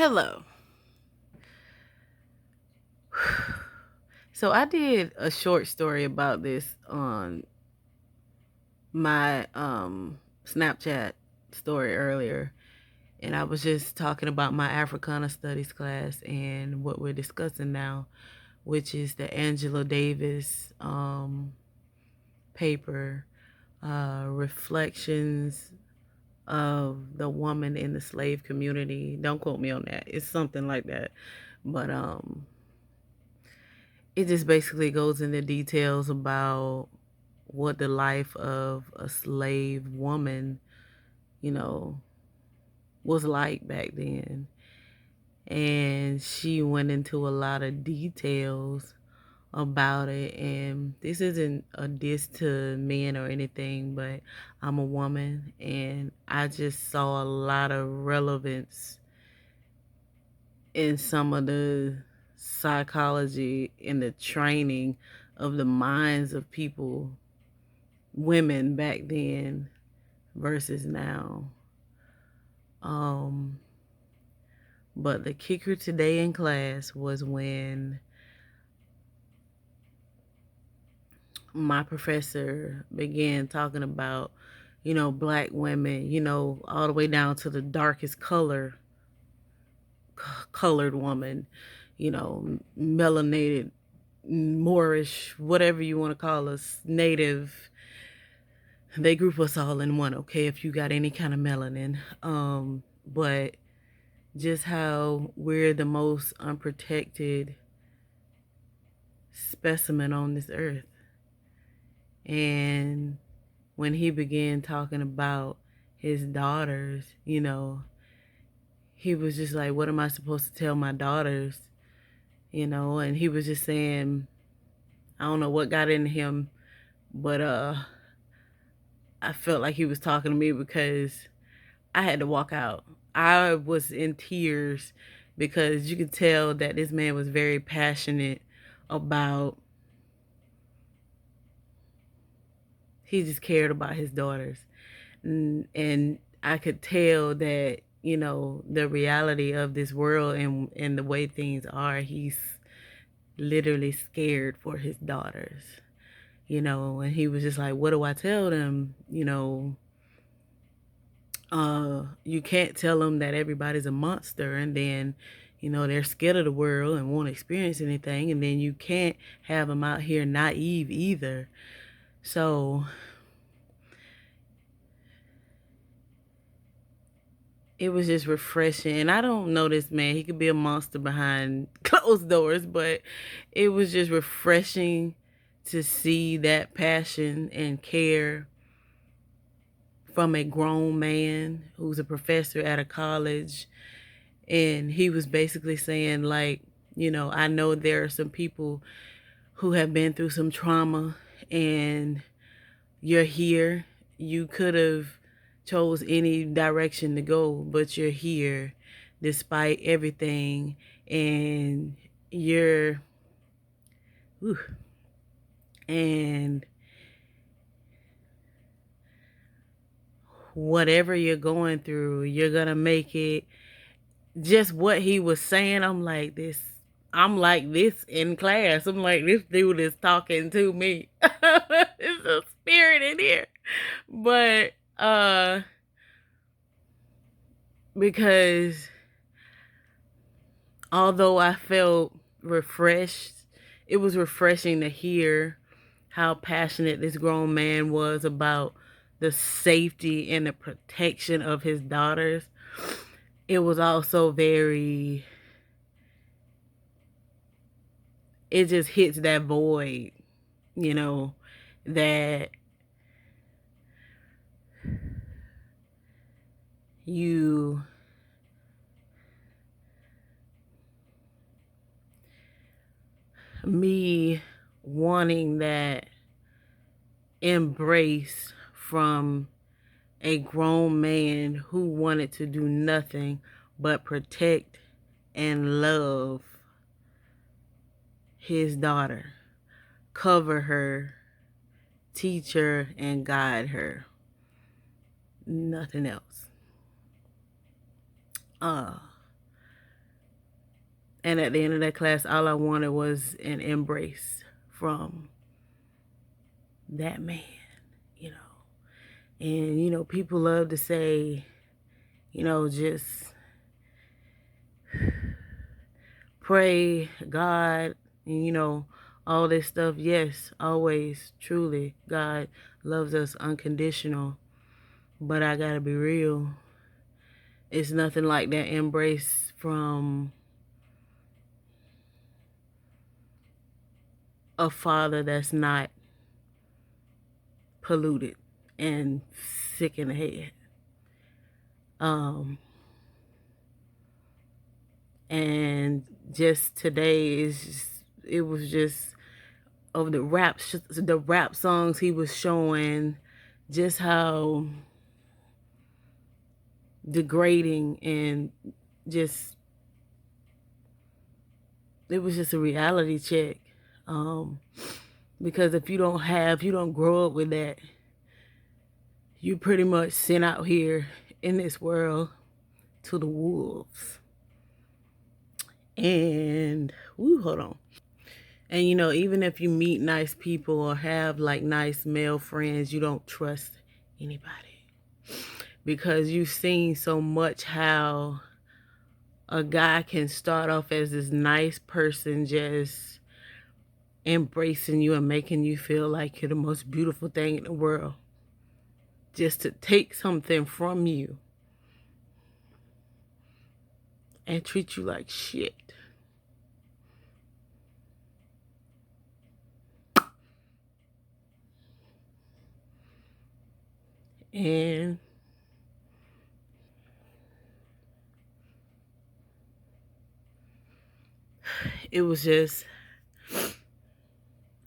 Hello. So I did a short story about this on my Snapchat story earlier, and I was just talking about my Africana Studies class and what we're discussing now, which is the Angela Davis paper, Reflections of the Woman in the Slave Community. Don't quote me on that. It's something like that. But it just basically goes into details about what the life of a slave woman, you know, was like back then. And she went into a lot of details about it. And this isn't a diss to men or anything, but I'm a woman and I just saw a lot of relevance in some of the psychology and the training of the minds of people, women back then versus now. Um, but the kicker today in class was when my professor began talking about, black women, all the way down to the darkest colored woman, melanated, Moorish, whatever you want to call us, native. They group us all in one, okay, if you got any kind of melanin. But just how we're the most unprotected specimen on this earth. And when he began talking about his daughters, he was just like, what am I supposed to tell my daughters? And he was just saying, I don't know what got into him, but I felt like he was talking to me because I had to walk out. I was in tears because you could tell that this man was very passionate about, he just cared about his daughters. And I could tell that, the reality of this world and the way things are, he's literally scared for his daughters, and he was just like, what do I tell them? You can't tell them that everybody's a monster and then, they're scared of the world and won't experience anything. And then you can't have them out here naive either. So it was just refreshing. And I don't know this man. He could be a monster behind closed doors, but it was just refreshing to see that passion and care from a grown man who's a professor at a college. And he was basically saying, like, I know there are some people who have been through some trauma and you're here. You could have chose any direction to go, but you're here despite everything. And you're, whew, and whatever you're going through, you're going to make it. Just what he was saying, I'm like this in class. I'm like, this dude is talking to me. There's a spirit in here. But because although I felt refreshed, it was refreshing to hear how passionate this grown man was about the safety and the protection of his daughters. It was also very, it just hits that void, that you me wanting that embrace from a grown man who wanted to do nothing but protect and love his daughter, cover her, teach her, and guide her. Nothing else. Uh, And at the end of that class, all I wanted was an embrace from that man, you know. And, people love to say, just pray, God, and, all this stuff. Yes, always, truly, God loves us unconditional. But I gotta be real. It's nothing like that embrace from a father that's not polluted and sick in the head. And just today it was just of the rap songs he was showing, just how degrading and just it was just a reality check. Because if you don't grow up with that, you pretty much sent out here in this world to the wolves. And hold on. And even if you meet nice people or have like nice male friends, you don't trust anybody. Because you've seen so much how a guy can start off as this nice person, just embracing you and making you feel like you're the most beautiful thing in the world, just to take something from you and treat you like shit. And it was just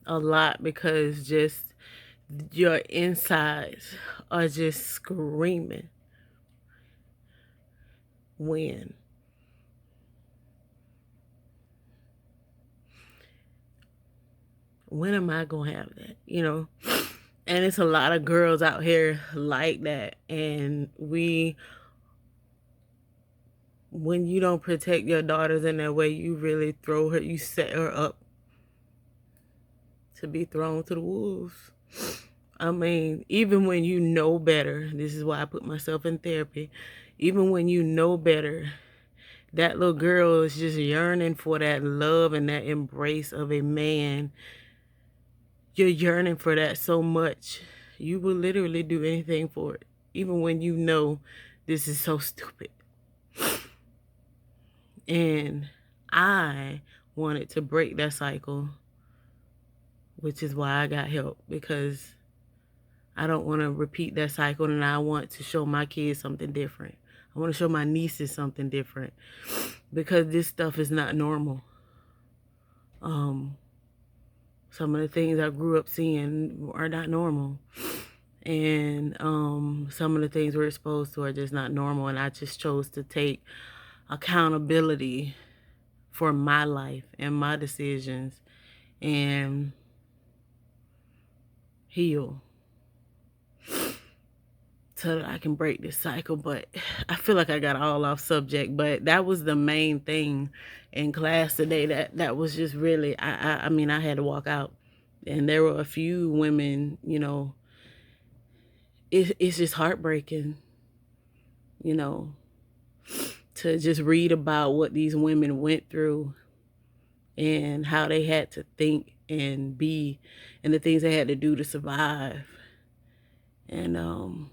a lot, because just your insides are just screaming, when am I gonna have that, And it's a lot of girls out here like that. And when you don't protect your daughters in that way, you really you set her up to be thrown to the wolves. I mean, even when you know better, this is why I put myself in therapy. Even when you know better, that little girl is just yearning for that love and that embrace of a man. You're yearning for that so much. You will literally do anything for it, even when you know this is so stupid. And I wanted to break that cycle, which is why I got help, because I don't want to repeat that cycle, and I want to show my kids something different. I want to show my nieces something different, because this stuff is not normal. Some of the things I grew up seeing are not normal. And some of the things we're exposed to are just not normal. And I just chose to take accountability for my life and my decisions and heal so that I can break this cycle. But I feel like I got all off subject, but that was the main thing in class today. That was just really, I mean, I had to walk out, and there were a few women, it's just heartbreaking, to just read about what these women went through and how they had to think and be, and the things they had to do to survive. And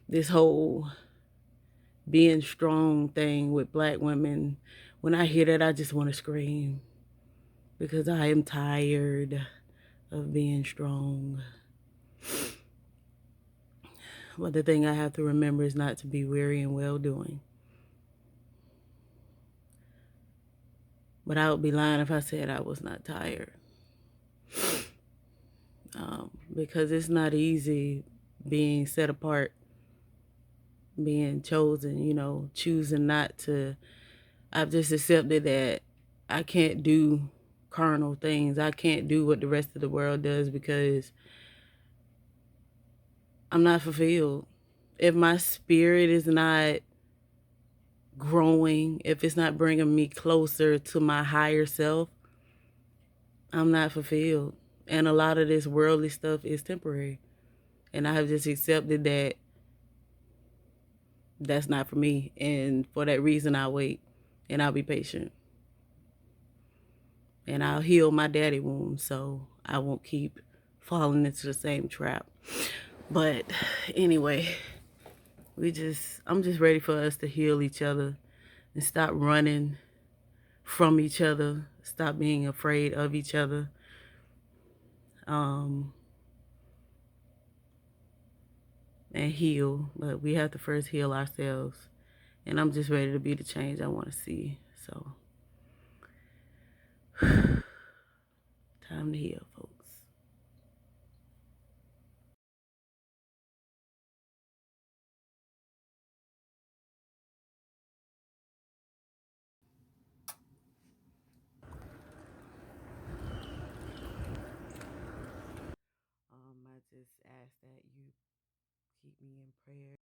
this whole being strong thing with Black women, when I hear that, I just want to scream, because I am tired of being strong. But the thing I have to remember is not to be weary in well-doing. But I would be lying if I said I was not tired. Because it's not easy being set apart, being chosen, choosing not to. I've just accepted that I can't do carnal things. I can't do what the rest of the world does, because I'm not fulfilled. If my spirit is not growing, if it's not bringing me closer to my higher self, I'm not fulfilled. And a lot of this worldly stuff is temporary. And I have just accepted that that's not for me. And for that reason, I'll wait and I'll be patient. And I'll heal my daddy wound so I won't keep falling into the same trap. But anyway, I'm just ready for us to heal each other and stop running from each other, stop being afraid of each other. Um, and heal, but we have to first heal ourselves. And I'm just ready to be the change I want to see. So, time to heal, folks. I just ask that you keep me in prayer.